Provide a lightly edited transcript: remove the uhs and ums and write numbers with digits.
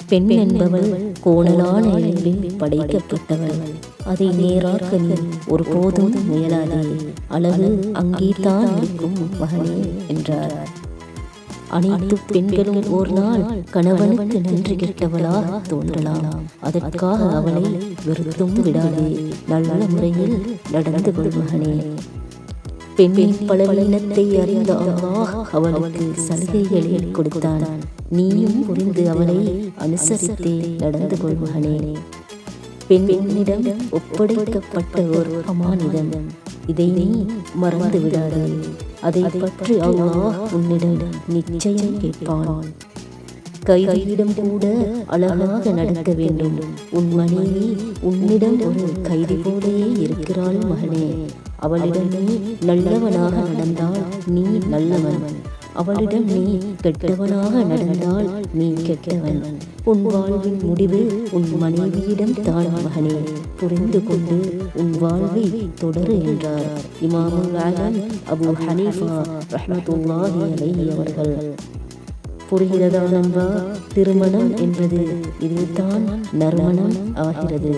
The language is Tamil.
பெண் என்பவள் கோணலான இயல்பில் படைக்கப்பட்டவள். அதை நேராக்க நீ ஒருபோதும் முயலாதே. அழகு அங்கேதான் இருக்கும் மகனே என்றார். அனைத்து பெண்களும் ஒரு நாள் கணவனுக்கு நன்றி கெட்டவளாக தோன்றலாம். அதற்காக அவளை வெறுத்தும் விடாதே. நல்ல முறையில் நடந்து கொள் மகனே. பெண்ணின் பலவீனத்தை அறிந்த அல்லாஹ் அவளுக்கு சலுகைகளை கொடுத்தான். நீயும் புரிந்து அவளை அனுசரித்தே நடந்து கொள் மகனே. பெண்ணிடம் ஒப்படைக்கப்பட்ட ஒரு அமானிதம். இதை நீ மறந்து விடாதே. அதை பற்றி அல்லாஹ் உன்னிடம் நிச்சயம் கேட்பான். கைதியிடம் கூட அழகாக நடக்க வேண்டும். உன் மனைவி உன்னிடம் ஒரு கைதி போலேயே இருக்கிறாள் மகனே. அவளிடம் நீ நல்லவனாக நடந்தால் நீ நல்லவன். அவளிடம் நீ கெட்டவனாக நடந்தால் நீ கெட்டவன். உன் வாழ்வின் முடிவு உன் மனைவியிடம் தான் மகனே. புரிந்து கொண்டு உன் வாழ்வை தொடரு என்றார் இமாமுல் ஆலம் அபு ஹனீஃபா ரஹ்மத்துல்லாஹி அலைஹி அவர்கள். புரிகிறதா நண்பா? திருமணம் என்பது இதுதான் நறுமணம் ஆகிறது.